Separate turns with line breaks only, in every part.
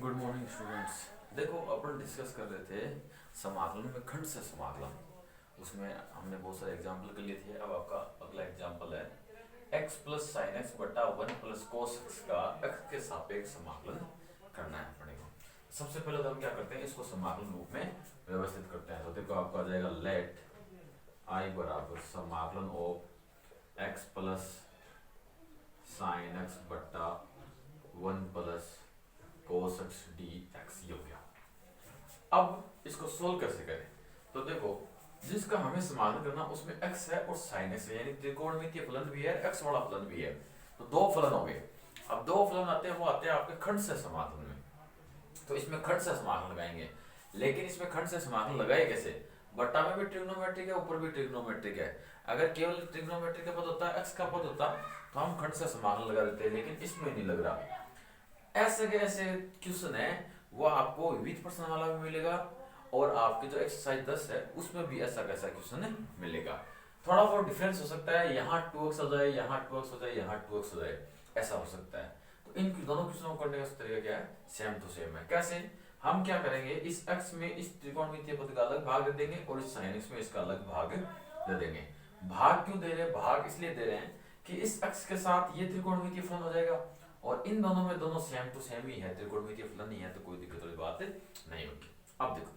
Good morning students. देखो अपन discuss कर रहे थे समाकलन में खंड से समाकलन। उसमें हमने बहुत सारे एग्जाम्पल कर लिए थे। अब आपका अगला एग्जाम्पल है x प्लस साइन एक्स बटा वन प्लस कोस एक्स का x के सापेक्ष समाकलन करना है अपने को। सबसे पहले तो हम क्या करते हैं, इसको समाकलन रूप में व्यवस्थित करते हैं। तो देखो आपको आ जाएगा लेट आई बराबर समाकलन of x plus sine x बटा one plus cos x dx ये हो गया। अब इसको सोल्व कैसे करें? तो देखो, जिसका हमें समाधान करना उसमें x है और sin x है, यानी त्रिकोणमितीय फलन भी है, x वाला फलन भी है। तो दो फलन हो गए। अब दो फलन आते हैं, वो आते हैं आपके खंड से समाकलन में। तो इसमें खंड से समाकलन लगाएंगे, लेकिन इसमें खंड से समाकलन लगाए कैसे? बट्टा में भी ट्रिग्नोमेट्रिक है, ऊपर भी ट्रिग्नोमेट्रिक है। अगर केवल ट्रिग्नोमेट्रिक का पद होता है, x का पद होता, तो हम खंड से समाकलन लगा देते हैं, लेकिन इसमें नहीं लग रहा। ऐसे के ऐसे क्वेश्चन है, वो आपको विविध प्रश्न वाला भी मिलेगा, और आपके जो एक्सरसाइज 10 है उसमें भी ऐसा कैसा क्वेश्चन मिलेगा। थोड़ा बहुत डिफरेंस हो सकता है, यहाँ 2x हो जाए, यहाँ 2x हो जाए, यहाँ 2x हो जाए, ऐसा हो सकता है। तो इन दोनों क्वेश्चनों को करने का तरीका क्या है? सेम टू सेम है। कैसे? हम क्या करेंगे, इस x में इस त्रिकोणमितीय पद का अलग भाग दे देंगे, और इस sin x में इसका अलग भाग दे देंगे। भाग क्यों दे रहे हैं? भाग इसलिए दे रहे हैं कि इस x के साथ ये त्रिकोणमितीय फलन हो जाएगा, और इन दोनों में दोनों सेम टू सेम ही है, त्रिकोणमितीय फलन नहीं है, तो कोई दिक्कत वाली बात नहीं होगी। अब देखो,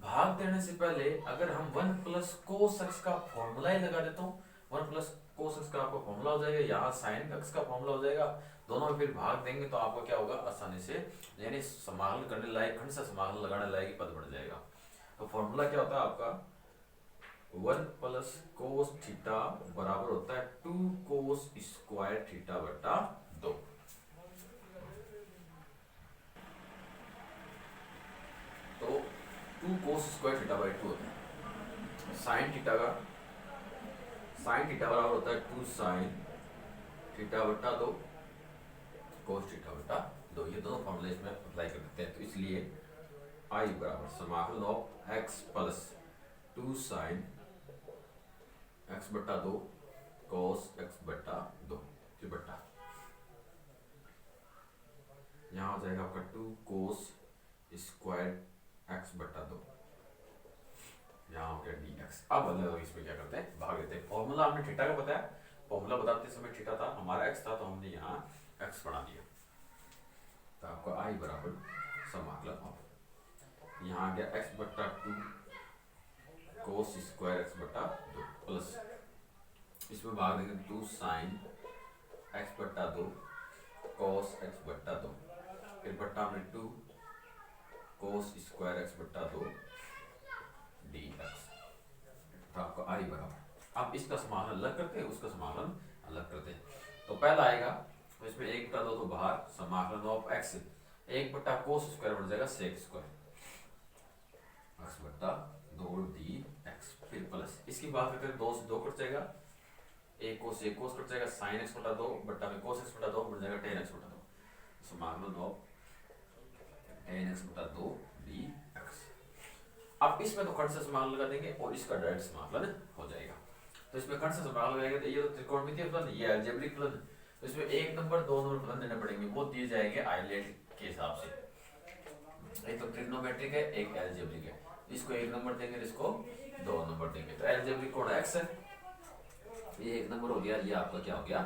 भाग देने से पहले अगर हम वन प्लस कोस एक्स का फॉर्मूला ही लगा देता हूँ, वन प्लस कोस एक्स का आपका फॉर्मूला हो जाएगा, यहाँ साइन एक्स का फॉर्मूला हो जाएगा, दोनों में फिर भाग देंगे तो आपका क्या होगा, आसानी से, यानी समाकलन करने लायक, खंड से समाकलन लगाने लायक पद बन जाएगा। तो फॉर्मूला क्या होता है आपका, वन प्लस कोस थीटा बराबर होता है टू कोस स्क्वायर थीटा बटा दो। तो two cos square theta by two होता है। साइन थीटा का, साइन थीटा बराबर होता है टू साइन थीटा बटा दो कोस थीटा बटा दो। ये दोनों फॉर्मूले इसमें अप्लाई कर देते हैं। तो इसलिए आई बराबर समाकलन of x plus two sign x बटा दो कोस एक्स बटा दो, फिर बटा यहाँ हो जाएगा आपका टू कोस स्क्वायर एक्स बटा दो, यहाँ हो गया dx। अब अलग इसमें क्या करते हैं, भाग देते हैं। फॉर्मूला हमने थीटा का बताया, फॉर्मूला बताते समय थीटा था, हमारा x था, तो हमने यहाँ x बना दिया। तो आपको i बराबर समाकलन ऑफ, यहाँ आ गया x बटा टू कोस स्क्वायर एक्स बटा दो, प्लस इसमें भाग देंगे टू साइन एक्स बटा दो कोस एक्स बटा दो, फिर बटा में टू कोस स्क्वायर एक्स बटा दो dx। तो आपको आई बराबर, अब इसका समाकलन अलग करते हैं, उसका समाकलन अलग करते हैं। तो पहला आएगा, तो इसमें एक बटा दो तो बाहर, समाकलन ऑफ x एक बटा कोस स्क्वायर बन जाएगा सेक स्क्वायर एक्स बटा दो dx, फिर प्लस इसकी बात करते हैं, दो से दो कट जाएगा, एक कोस कट जाएगा, साइन एक्स बटा दो बटा में कोस एक्स बटा दो बन जाएगा टेन एक्स बटा दो, समाकलन ऑफ टेन एक्स बटा दो dx। अब इसमें तो खंड से समाकलन लगा देंगे, और इसका डायरेक्ट समाकलन हो जाएगा। तो इसमें खंड से समाकलन लगाएंगे, तो ये तो त्रिकोणमितीय फलन, ये अलजेब्रिक फलन, तो इसमें एक नंबर दो नंबर फलन देने पड़ेंगे, वो दिए जाएंगे आइलेट के हिसाब से। एक तो ट्रिग्नोमेट्रिक है, एक अलजेब्रिक है, इसको एक नंबर देंगे, इसको दो नंबर देंगे। तो अलजेब्रिक कोण x है, ये एक नंबर हो गया, ये आपका क्या हो गया,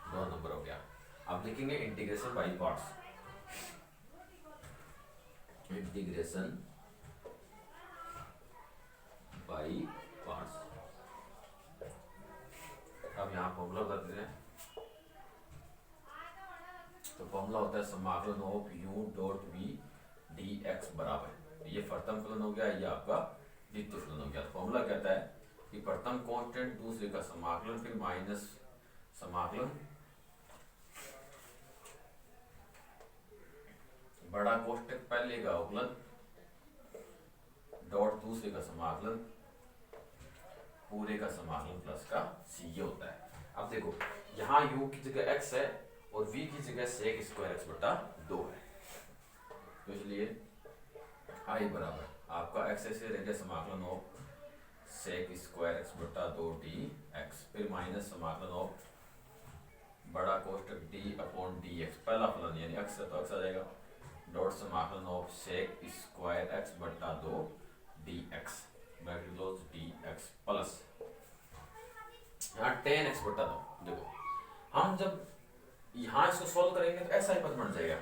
दो नंबर हो गया। अब लिखेंगे integration by parts, integration by parts. अब यहाँ फॉर्मूला बता देते हैं। तो फॉर्मूला होता है समाकलन of u dot v dx बराबर, ये प्रथम फलन हो गया, ये आपका द्वितीय फलन हो गया। फॉर्मूला कहता है कि प्रथम कांस्टेंट दूसरे का समाकलन, फिर माइनस समाकलन बड़ा कोष्टक पहले का अवकलन डॉट दूसरे का समाकलन पूरे का समाकलन प्लस का c, ये होता है। अब देखो, यहाँ u की जगह x है और v की जगह सेक स्क्वायर एक्स बटा दो है, तो इसलिए i बराबर आपका x से रहेगा समाकलन ऑफ सेक स्क्वायर एक्स बटा दो dx, फिर माइनस समाकलन ऑफ बड़ा कोष्टक d अपॉन dx, पहला फलन यानी x है तो x आ जाएगा, डॉट समाकलन ऑफ सेक स्क्वायर एक्स बट्टा 2 D x bracket close D x plus यहाँ टेन एक्स बट्टा 2। देखो हम जब यहाँ इसको सोल्व करेंगे तो ऐसा ही पद बन जाएगा,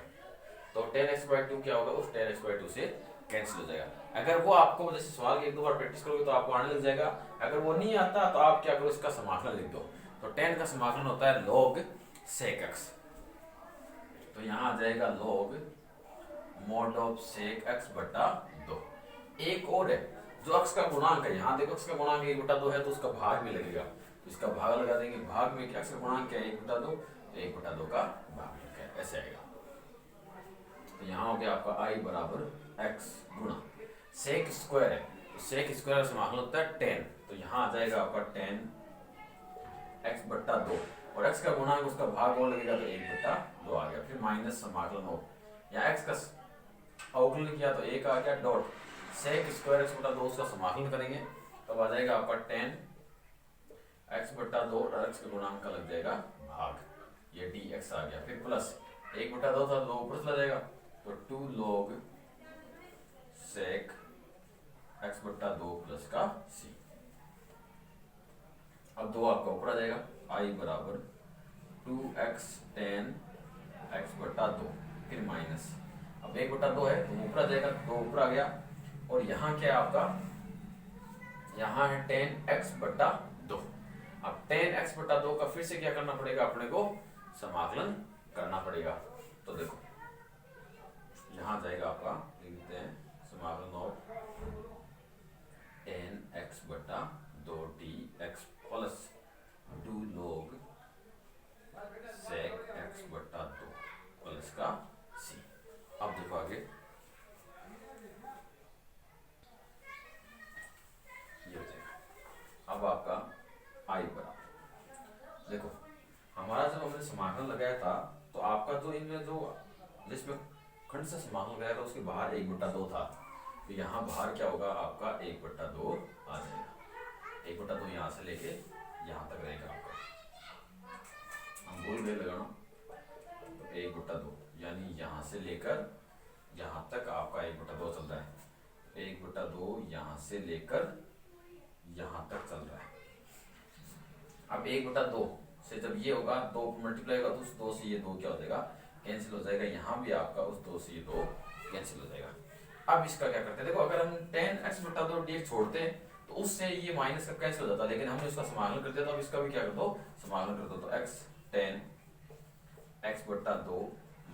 तो टेन एक्स बाई 2 क्या होगा, उस टेन एक्स बाई 2 से कैंसिल हो जाएगा। अगर वो आपको जैसे सवाल की एक दो बार प्रैक्टिस करोगे तो आपको आने लग जाएगा। अगर वो नहीं आता तो आप क्या करो, इसका समाकलन लिख दो। तो टेन का समाकलन होता है log sec x, तो यहाँ आ जाएगा log mod of sec x बटा 2। एक और है जो x का गुणांक है, यहाँ देखो x का गुणांक 1 बटा 2 है तो उसका भाग भी लगेगा, तो इसका भाग लगा देंगे। भाग में क्या x का गुणांक क्या है 1 बटा 2, तो 1 बटा 2 का भाग क्या है, ऐसे आएगा। तो यहाँ हो गया आपका i बराबर x गुणा सेक स्क्वायर है, तो सेक स्क्वायर समाकलन होता है 10, तो यहाँ आ जाएगा आपका 10 x बट्टा 2 और x का गुणांक उसका भाग और लगेगा तो 1 बट्टा 2 आ गया। फिर माइनस समाकलन हो, यहाँ x का अवकलन किया तो 1 आ गया, डॉट सेक स्क्वायर x बट्टा 2 उसका समाकलन करेंगे तब आ जाएगा आपका 10 x बट्टा 2 और x का गुणांक का लग जाएगा भाग, ये dx आ गया। फिर प्लस 1 बट्टा 2 था 2 ऊपर चला जाएगा, तो 2 log सेक x बट्टा 2 प्लस का c। अब 2 आपका ऊपर आ जाएगा, i बराबर 2x tan x बट्टा 2, फिर माइनस, अब 1 बट्टा 2 है तो ऊपर आ जाएगा, 2 ऊपर आ गया। और यहाँ क्या है आपका, यहाँ है tan x बट्टा 2। अब tan x बट्टा 2 का फिर से क्या करना पड़ेगा, अपने को समाकलन करना पड़ेगा। तो देखो यहाँ जाएगा आपका, लिखते हैं समाकलन ऑफ tan x बटा 2 dx plus 2 log sec x बटा 2 प्लस का c। अब देखो आगे, ये हो जाएगा। अब आपका i बराबर, देखो हमारा जब हमने समाकलन लगाया था तो आपका जो इनमें जो जिसमें खंड से समाकलन लगाया था उसके बाहर 1 बटा 2 था, तो यहाँ बाहर क्या होगा आपका 1 बटा 2 आ जाएगा। 1 बटा 2 यहाँ से लेके यहाँ तक रहेगा आपका, हम भूल गए लगाना, तो 1 बटा 2 यानी यहाँ से लेकर यहाँ तक आपका 1 बटा 2 चल रहा है। 1 बटा 2 यहाँ से लेकर यहाँ तक चल रहा है। अब 1 बटा 2 से जब ये होगा 2 मल्टीप्लाई होगा तो उस 2 से ये 2 क्या हो जाएगा, कैंसिल हो जाएगा। यहाँ भी आपका उस 2 से ये 2 कैंसिल हो जाएगा। अब इसका क्या करते हैं, देखो अगर हम tan x बटा 2 dx छोड़ते हैं तो उससे ये माइनस का कैंसिल हो जाता है, लेकिन हमने इसका समाकलन कर दिया तो अब इसका भी क्या कर दो, समाकलन कर दो। तो x tan x बटा 2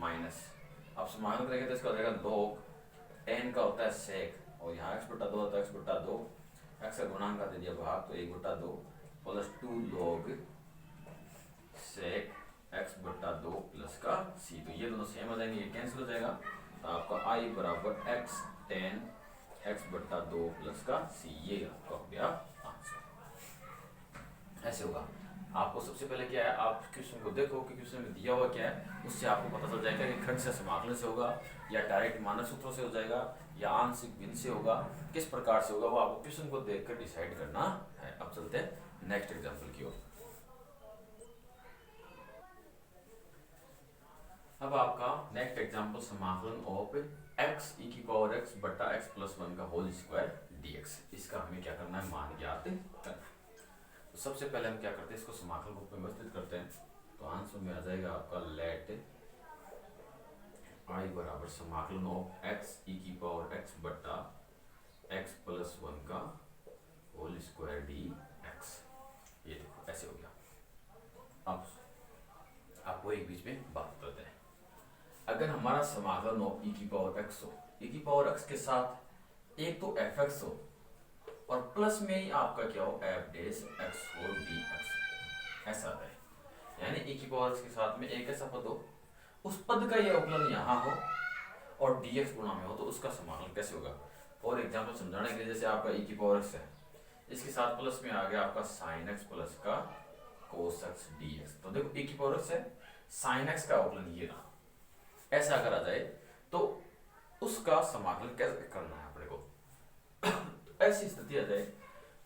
माइनस, अब समाकलन करेंगे तो इसका हो जाएगा log tan का होता है sec और यहाँ x बटा 2 होता है x बटा 2, x का गुणांक का दे दिया भाग तो 1 बटा 2 प्लस 2 log sec x बटा 2 प्लस का c। तो ये दोनों सेम हो जाएंगे, ये कैंसिल हो जाएगा। तो आपका i बराबर x tan x बट्टा 2 प्लस का c, ये आपका हो गया आंसर। ऐसे होगा। आपको सबसे पहले क्या है, आप क्वेश्चन को देखो कि क्वेश्चन में दिया हुआ क्या है, उससे आपको पता चल जाएगा कि खंड से समाकलन से होगा या डायरेक्ट मानक सूत्रों से हो जाएगा या आंशिक भिन्न से होगा, किस प्रकार से होगा वो आपको क्वेश्चन को देखकर डिसाइड करना है। अब चलते हैं नेक्स्ट एग्जाम्पल की ओर। अब आपका नेक्स्ट एग्जांपल समाकलन ऑफ x e की पावर x बटा x प्लस 1 का होल स्क्वायर dx। इसका हमें क्या करना है, मान ज्ञात करना। तो सबसे पहले हम क्या करते हैं, इसको समाकलन रूप में व्यवस्थित करते हैं। तो आंसर में आ जाएगा आपका लेट i बराबर समाकलन ऑफ x e की पावर x बटा x प्लस 1 का होल स्क्वायर dx। ये देखो ऐसे हो गया। अब आपको एक बीच में बात करते हैं, अगर हमारा समाकलन हो e की पावर x हो, e की पावर x के साथ एक तो fx हो और प्लस में ही आपका क्या हो f डेश x हो dx, ऐसा है। यानी e की पावर x के साथ में एक ऐसा पद हो, उस पद का ये अवकलन यहाँ हो और dx गुणा में हो, तो उसका समाकलन कैसे होगा। फॉर एग्जाम्पल समझाने के लिए, जैसे आपका e की पावर x है, इसके साथ प्लस में आ गया आपका sin x प्लस का cos x dx। तो देखो e की पावर x है, sin x का अवकलन ये रहा, ऐसा अगर आ जाए तो उसका समाकलन कैसे करना है अपने को। तो ऐसी स्थिति आ जाए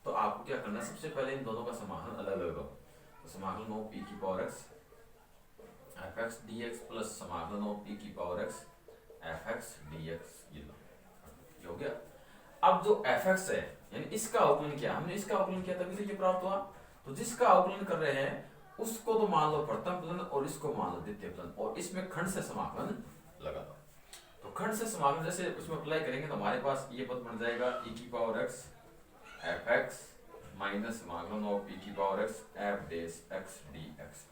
तो आपको क्या करना है, सबसे पहले इन दोनों का समाकलन अलग अलग हो। तो समाकलन ऑफ e की power x fx dx plus समाकलन ऑफ e की power x F x d x, ये हो गया। अब जो एफ एक्स है यानी इसका अवकलन किया हमने, इसका अवकलन किया तभी तो ये प्राप्त हुआ। तो जिसका अवकलन कर रहे हैं उसको तो मान लो प्रथम फलन और इसको मान लो द्वितीय फलन, और इसमें खंड से समाकलन लगा दो। तो खंड से समाकलन जैसे उसमें अप्लाई करेंगे तो हमारे पास ये पद बन जाएगा e की power x F x minus समाकलन ऑफ e की पावर x एफ डेस x dx,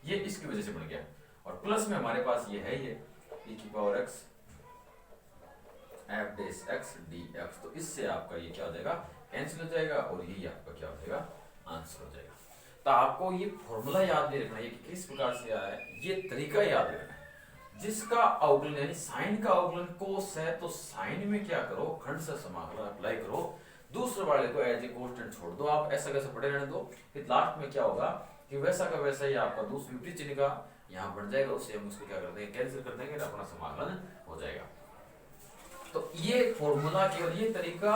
ये इसकी वजह से बन गया। और प्लस में हमारे पास ये है ये e की पावर x एफ डेस x dx, तो इससे आपका ये क्या हो जाएगा, कैंसिल हो जाएगा और यही आपका क्या हो जाएगा, आंसर हो जाएगा। तो आपको ये फॉर्मूला याद नहीं रखना है कि किस प्रकार से आया है, ये तरीका याद रखना है। जिसका अवकलन यानी साइन का अवकलन कोस है तो साइन में क्या करो, खंड से समाकलन अप्लाई करो, दूसरे वाले को एज ए कांस्टेंट छोड़ दो, आप ऐसा कैसे पढ़े रहने दो। फिर लास्ट में क्या होगा कि वैसा का वैसा ही आपका दूसरी विपरीत चिन्ह का यहाँ बन जाएगा, उससे हम उसको क्या कर देंगे, कैंसिल कर देंगे, अपना समाकलन हो जाएगा। तो ये फॉर्मूला केवल ये तरीका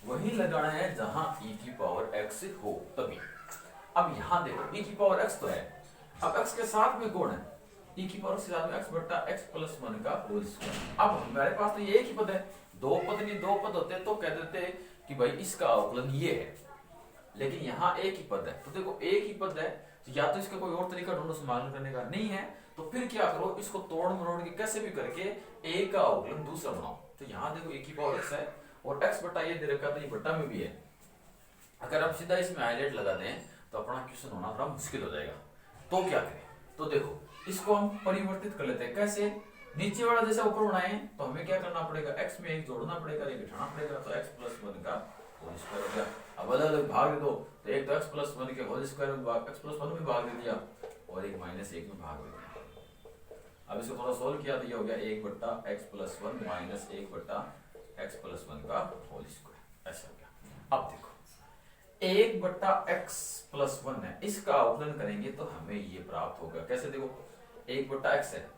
वही लगाना है जहां e की पावर x हो तभी। अब यहाँ देखो e की पावर x तो है, अब x के साथ में कौन है, e की पावर से साथ में x बट्टा x प्लस 1 का होल स्क्वायर। अब हमारे पास तो ये एक ही पद है, दो पद नहीं, दो पद होते तो कह देते कि भाई इसका अवकलन ये है, लेकिन यहाँ एक ही पद है। तो देखो एक ही पद है तो या तो इसका कोई और तरीका ढूंढो समाकलन करने का, नहीं है तो फिर क्या करो, इसको तोड़ मरोड़ के कैसे भी करके a का अवकलन दूसरा बनाओ। तो यहाँ देखो e की पावर x है और x बट्टा ये दे रखा तो ये बट्टा में भी है, अगर आप सीधा इसमें हाईलाइट लगा दें तो अपना क्वेश्चन होना थोड़ा मुश्किल हो जाएगा। तो क्या करें, तो देखो इसको हम परिवर्तित कर लेते हैं, कैसे, नीचे वाला जैसा ऊपर बनाए तो हमें क्या करना पड़ेगा, x में एक जोड़ना पड़ेगा, एक घटाना पड़ेगा, तो x प्लस 1 का होल स्क्वायर हो गया। अब अलग अलग भाग दे दो, तो एक तो x प्लस 1 के होल स्क्वायर में भाग, x प्लस 1 में भाग दे दिया और एक माइनस 1 में भाग दे दिया। अब इसको थोड़ा सोल्व किया तो ये हो गया 1 बट्टा x प्लस 1 माइनस 1 बट्टा x प्लस 1 का होल स्क्वायर, ऐसा हो गया। अब देखो 1 बट्टा x प्लस 1 है, इसका अवकलन करेंगे तो हमें ये प्राप्त होगा, कैसे, देखो 1 बट्टा x है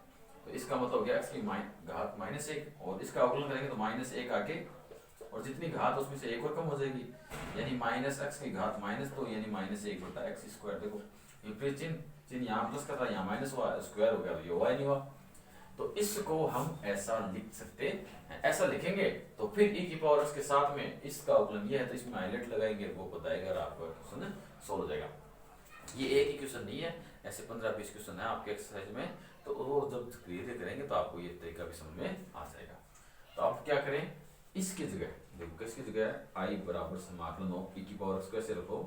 तो इसका मतलब हो गया x की घात माइनस 1, और इसका अवकलन करेंगे तो माइनस 1 आगे और जितनी घात उसमें से एक और कम हो जाएगी, यानी माइनस x की घात माइनस 2 यानी माइनस 1 बट्टा x स्क्वायर। देखो विपरीत चिन्ह यहाँ प्लस का था, यहाँ माइनस हुआ, स्क्वायर हो गया, तो ये हुआ ही नहीं हुआ। तो इसको हम ऐसा लिख सकते हैं, ऐसा लिखेंगे तो फिर e की पावर x के साथ में इसका अवकलन ये है तो इसमें हाईलाइट लगाएंगे, वो बताएगा और आपका क्वेश्चन सोल्व हो जाएगा। ये एक ही क्वेश्चन नहीं है, ऐसे 15-20 क्वेश्चन है आपके एक्सरसाइज में, तो वो जब क्लियर करेंगे तो आपको ये तरीका भी समझ में आ जाएगा। तो आप क्या करें, इसकी जगह देखो, किसकी जगह i बराबर समाकलन ऑफ e की पावर x कैसे रखो,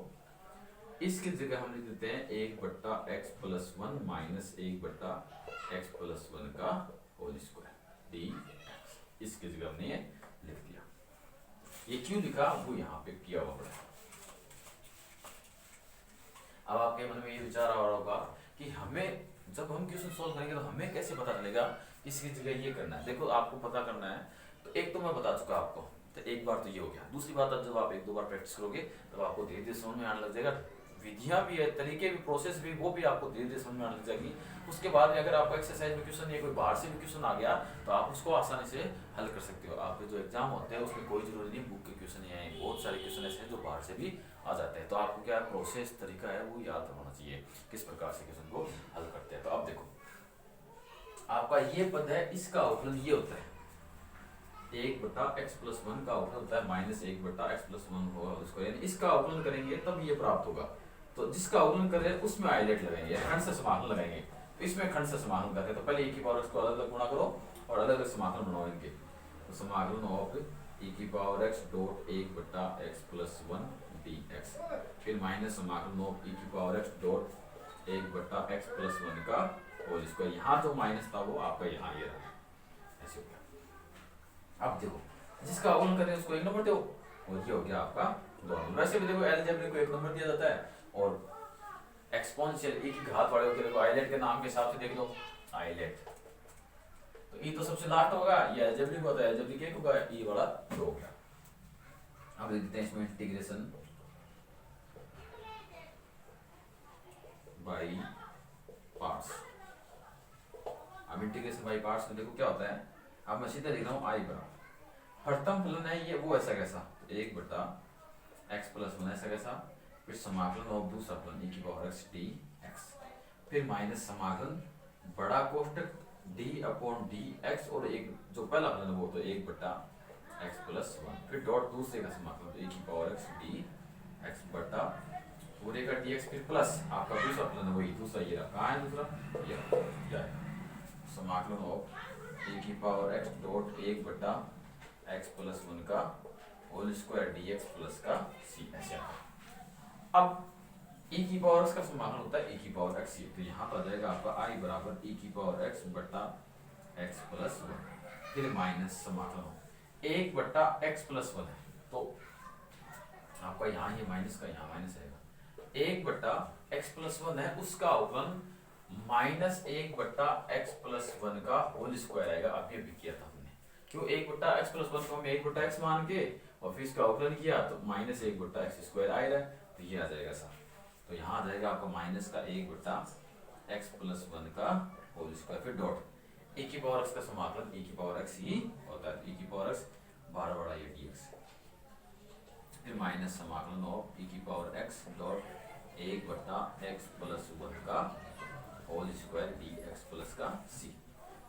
इसकी जगह हम लिख देते हैं 1 बट्टा x प्लस 1 माइनस 1 बट्टा x प्लस 1 का होल स्क्वायर dx, इसकी जगह हमने ये लिख दिया। ये क्यों लिखा वो यहाँ पे किया हुआ है। अब आपके मन में ये विचार आ रहा होगा कि हमें जब हम क्वेश्चन सोल्व करेंगे तो हमें कैसे पता चलेगा किसकी जगह ये करना है। देखो आपको पता करना है तो एक तो मैं बता चुका आपको, तो एक बार तो ये हो गया। दूसरी बात, अब जब आप 1-2 बार प्रैक्टिस करोगे तब आपको धीरे धीरे समझ में आने लग जाएगा, विधियां भी है, तरीके भी, प्रोसेस भी, वो भी आपको धीरे धीरे समझ में आने लग जाएगी। उसके बाद में अगर आपका एक्सरसाइज में क्वेश्चन या कोई बाहर से भी क्वेश्चन आ गया तो आप उसको आसानी से हल कर सकते हो। आपके जो एग्जाम होते हैं उसमें कोई जरूरी नहीं बुक के क्वेश्चन या बहुत सारे क्वेश्चन ऐसे हैं जो बाहर से भी आ जाते हैं। तो आपको क्या प्रोसेस तरीका है वो याद होना चाहिए, किस प्रकार से क्वेश्चन को हल करते हैं। तो अब देखो आपका ये पद है, इसका अवकलन ये होता है 1 बट्टा x प्लस 1 का अवकलन होता है माइनस 1 बट्टा x प्लस 1 होगा उसको, यानी इसका अवकलन करेंगे तब ये प्राप्त होगा। तो जिसका अवकलन कर रहे हैं उसमें हाईलाइट लगाएंगे, खंड से समाकलन लगाएंगे। तो इसमें खंड से समाकलन करते हैं तो पहले e की पावर x को अलग अलग गुणा करो और अलग अलग समाकलन बनाओ इनके। तो समाकलन ऑफ e की पावर x डॉट 1 बट्टा x प्लस 1 dx, फिर माइनस समाकलन ऑफ e की पावर x डॉट 1 बट्टा x प्लस 1 का होल स्क्वायर। यहाँ जो माइनस था वो आपका यहाँ ये रहा, ऐसे हो गया। अब देखो जिसका अवकलन करें उसको 1 नंबर दो और ये हो गया आपका 2 नंबर। वैसे भी देखो अलजेब्रा को 1 नंबर दिया जाता है और एक्सपोनेंशियल e की घात वाले होते हैं, देखो आइलेट के नाम के हिसाब से देख लो आइलेट, तो e तो सबसे लास्ट होगा, ये अलजेब्रिक होता है, अलजेब्रिक एक होगा, e वाला 2 हो गया। अब लिख देते हैं इसमें इंटीग्रेशन बाय पार्ट्स। अब इंटीग्रेशन बाय पार्ट्स में देखो क्या होता है, अब मैं सीधा लिख रहा हूँ i बराबर प्रथम फलन है ये, वो ऐसा कैसा 1 बट्टा x प्लस 1 ऐसा कैसा, फिर समाकलन और दूसरा फलन e की पावर x dx, फिर माइनस समाकलन बड़ा कोष्टक डी अपॉन डी एक्स, और एक जो पहला फलन है वो तो 1/x+1, फिर डॉट दूसरे का समाकलन तो e⁻x डी एक्स बटा पूरे का dx, फिर प्लस आपका दूसरा फलन है वही दूसरा, ये रहा कहाँ है दूसरा, ये रहा समाकलन ऑफ e⁻x डॉट 1/x+1 का होल स्क्वायर dx प्लस का c ऐसे। अब e⁻x का समाकलन होता है e⁻x, तो यहाँ पर आ जाएगा आपका i बराबर e⁻x बटा x+1, फिर माइनस समाकलन 1/x+1 है, तो आपका यहाँ ये माइनस का यहाँ माइनस आएगा, 1/x+1 है उसका अवकलन -1/x+1 का होल स्क्वायर आएगा। अभी अभी किया था हमने, क्यों 1/x+1 को हम 1/x मान के और फिर इसका अवकलन किया तो -1/x² आएगा, तो ये आ जाएगा सर, तो यहाँ आ जाएगा आपका माइनस का 1/x+1 का होल स्क्वायर, फिर डॉट e⁻x का समाकलन e⁻x ही होता है, e⁻x 12 dx, फिर माइनस समाकलन ऑफ e⁻x डॉट 1/x+1 का होल स्क्वायर dx प्लस का c।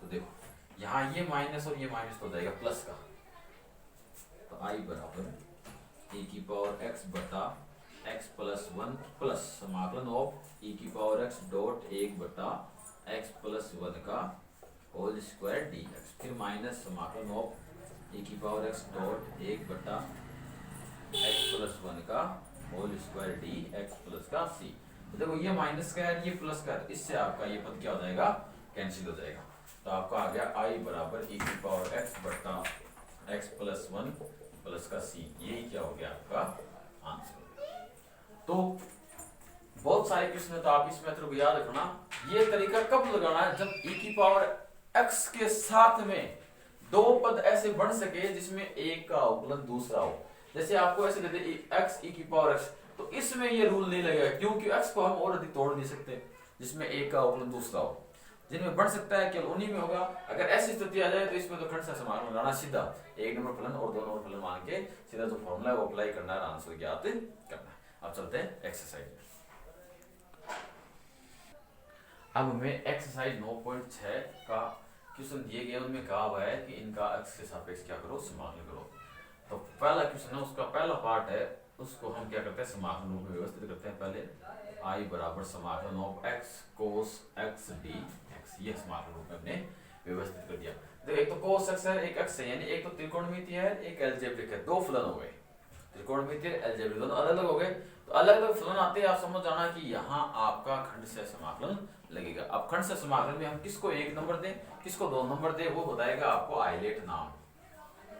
तो देखो यहाँ ये माइनस और ये माइनस तो हो जाएगा प्लस का, तो i बराबर e⁻x बटा x+1 प्लस समाकलन ऑफ e⁻x डॉट 1/x+1 का होल स्क्वायर dx, फिर माइनस समाकलन ऑफ e⁻x डॉट 1/x+1 का होल स्क्वायर dx प्लस का c। तो देखो ये माइनस का है ये प्लस का है, तो इससे आपका ये पद क्या हो जाएगा, कैंसिल हो जाएगा, तो आपका आ गया i बराबर e⁻x बटा x+1 प्लस का c, यही क्या हो गया आपका आंसर। तो बहुत सारे क्वेश्चन है, तो आप इस मेथड को याद रखना। ये तरीका कब लगाना है, जब e⁻x के साथ में दो पद ऐसे बन सके जिसमें एक का अवकलन दूसरा हो, जैसे आपको ऐसे देते x e⁻x, तो इसमें ये रूल नहीं लगेगा, क्योंकि x को हम और अधिक तोड़ नहीं सकते जिसमें एक का अवकलन दूसरा हो, जिनमें बन सकता है केवल उन्हीं में होगा। अगर ऐसी स्थिति आ जाए तो इसमें तो खंड से समाकलन लगाना, सीधा एक नंबर फलन और दो नंबर फलन मान के सीधा जो फॉर्मूला है वो अप्लाई करना है, आंसर ज्ञात करना है। अब चलते हैं एक्सरसाइज में। अब हमें एक्सरसाइज 9.6 का क्वेश्चन दिए गए, उनमें कहा हुआ है कि इनका x के सापेक्ष क्या करो, समाकलन करो। तो पहला क्वेश्चन है, उसका पहला पार्ट है, उसको हम क्या करते हैं, समाकलन रूप में व्यवस्थित करते हैं। पहले i बराबर समाकलन of x cos x dx, ये समाकलन रूप में हमने व्यवस्थित कर दिया। देखो एक तो cos x है, एक x है, यानी एक तो त्रिकोणमितीय है, एक अलजेब्रिक है, दो फलन हो गए, त्रिकोणमितीय अलजेब्रिक दोनों अलग अलग हो गए। तो अलग अलग फलन आते हैं, आप समझ जाना कि यहाँ आपका खंड से समाकलन लगेगा। अब खंड से समाकलन में हम किसको एक नंबर दें, किसको दो नंबर दें, वो बताएगा आपको आइलेट नाम,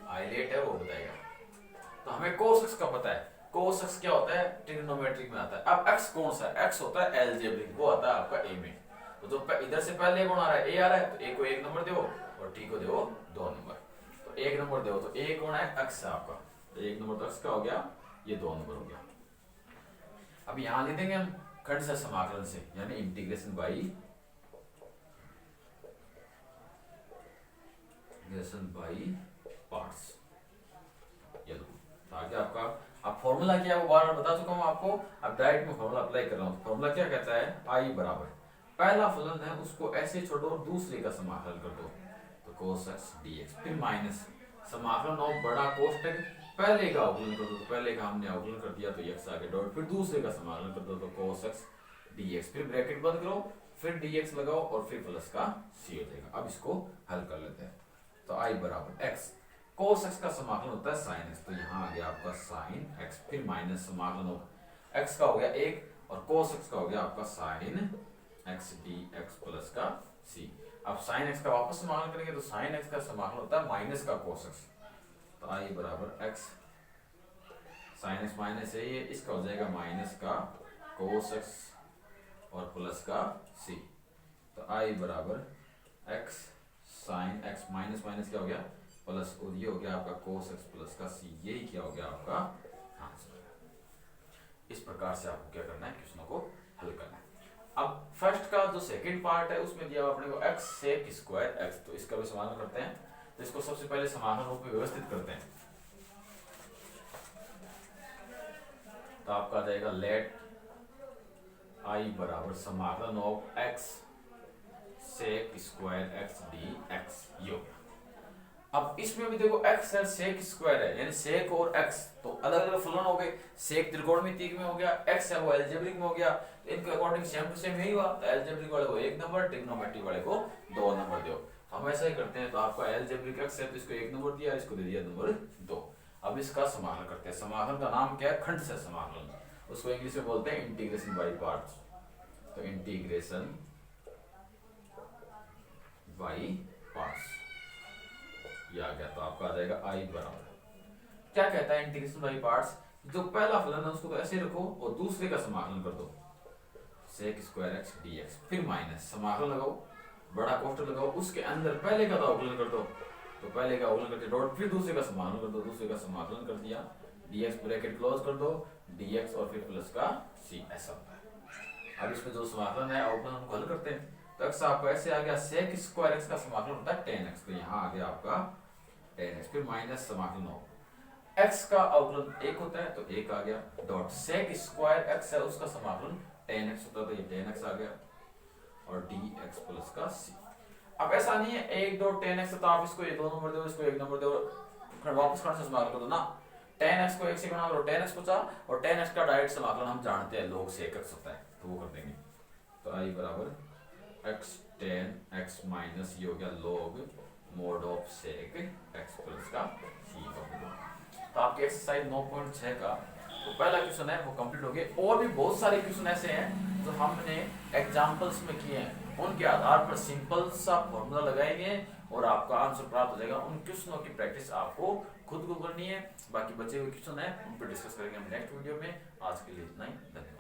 आइलेट है वो बताएगा। तो हमें cos x का पता है, cos x क्या होता है, ट्रिग्नोमेट्रिक में आता है। अब x कौन सा है, x होता है अलजेब्रिक, वो आता है आपका a में। तो जो इधर से पहले कौन आ रहा है, a आ रहा है, तो a को एक नंबर दो और t को दो दो नंबर, तो एक नंबर दो, तो a कौन है, x है आपका, तो एक नंबर तो x का हो गया, ये दो नंबर हो गया। अब यहां ले देंगे हम खंड से समाकलन से, यानी इंटीग्रेशन बाई पार्ट्स। ये लो आगे आपका, अब फॉर्मूला क्या है वो बार बार बता चुका हूं आपको, अब डायरेक्ट में फॉर्मूला अप्लाई कर रहा हूं। फॉर्मूला क्या कहता है, i बराबर पहला फलन है उसको ऐसे छोड़ो और दूसरे का समाकलन कर दो, तो cos x dx, फिर माइनस समाकलन ऑफ बड़ा कोष्टक पहले का अवकलन कर दो, तो पहले का हमने अवकलन कर दिया तो x आगे डॉट, फिर दूसरे का समाकलन कर दो तो cos x dx, फिर ब्रैकेट बंद करो, फिर dx लगाओ और फिर प्लस का c हो जाएगा। अब इसको हल कर लेते हैं। तो i बराबर x cos x का समाकलन होता है sin x, तो यहाँ आ गया आपका sin x, फिर माइनस समाकलन ऑफ x का हो गया 1 और cos x का हो गया आपका sin x dx प्लस का c। अब sin x का वापस समाकलन करेंगे तो sin x का समाकलन होता है माइनस का cos x, तो i बराबर x sin x माइनस है ये, इसका हो जाएगा माइनस का cos x और प्लस का c। तो i बराबर x sin x minus minus क्या हो गया प्लस, और ये हो गया आपका cos x प्लस का c, यही क्या हो गया आपका आंसर। इस प्रकार से आपको क्या करना है, क्वेश्चनों को हल करना है। अब फर्स्ट का जो सेकंड पार्ट है उसमें दिया अपने को x sec स्क्वायर x, तो इसका भी समाकलन करते हैं। तो इसको सबसे पहले समाकलन रूप में व्यवस्थित करते हैं, तो आपका आ जाएगा लेट i बराबर समाकलन of x sec square x d x ये हो गया। अब इसमें भी देखो x है सेक स्क्वायर है, यानी सेक और x तो अलग अलग फलन हो गए। सेक त्रिकोणमिति में हो गया, x है वो अलजेब्रिक में हो गया, तो इनके अकॉर्डिंग सेम टू सेम यही हुआ। तो अलजेब्रिक वाले को 1 नंबर, ट्रिग्नोमेट्रिक वाले को 2 नंबर दो। हम ऐसा ही करते हैं, तो आपका अलजेब्रिक x है तो इसको 1 नंबर दिया, इसको दे दिया नंबर 2। अब इसका समाकलन करते हैं। समाकलन का नाम क्या है? खंड से समाकलन। उसको इंग्लिश में बोलते हैं इंटीग्रेशन बाय पार्ट्स। तो इंटीग्रेशन बाय पार्ट्स ये आ गया, तो आपका आ जाएगा आई बराबर क्या कहता है इंटीग्रेशन बाय पार्ट्स, जो पहला फलन है उसको तो ऐसे रखो और दूसरे का समाकलन कर दो, सेक स्क्वायर एक्स डीएक्स, फिर माइनस समाकलन लगाओ, बड़ा कोष्ठक लगाओ, उसके अंदर पहले का अवकलन कर दो, तो पहले का अवकलन करके डॉट, फिर दूसरे का समाकलन कर दो, दूसरे का समाकलन कर दिया, dx ब्रैकेट क्लोज कर दो, dx और फिर प्लस का c ऐसा होता है। अब इसमें जो समाकलन है अवकलन हम हल करते हैं, तो x आपका ऐसे आ गया, सेक स्क्वायर x का समाकलन होता है tan x, तो यहाँ आ गया आपका tan x, फिर माइनस समाकलन हो, x का अवकलन 1 होता है तो 1 आ गया, डॉट सेक स्क्वायर x है उसका समाकलन tan x होता है तो ये tan x आ गया, और dx प्लस का c। अब ऐसा नहीं है 1 डॉट tan x तो आप इसको ये 2 नंबर दो, इसको 1 नंबर दो, वापस खंड से समाकलन कर दो ना। tan x को 1 से गुणा करो, tan x बचा, और tan x का डायरेक्ट समाकलन हम जानते हैं log sec x होता है, तो वो कर देंगे। तो i बराबर x tan x माइनस ये हो गया log mode of sec x plus का c कर दो। तो आपके एक्सरसाइज 9.6 का तो पहला क्वेश्चन है वो कंप्लीट हो गया। और भी बहुत सारे क्वेश्चन ऐसे हैं जो हमने एग्जांपल्स में किए हैं, उनके आधार पर सिंपल सा फॉर्मूला लगाएंगे और आपका आंसर प्राप्त हो जाएगा। उन क्वेश्चनों की प्रैक्टिस आपको खुद को करनी है। बाकी बचे हुए क्वेश्चन है उन पर डिस्कस करेंगे हम नेक्स्ट वीडियो में। आज के लिए इतना ही, धन्यवाद।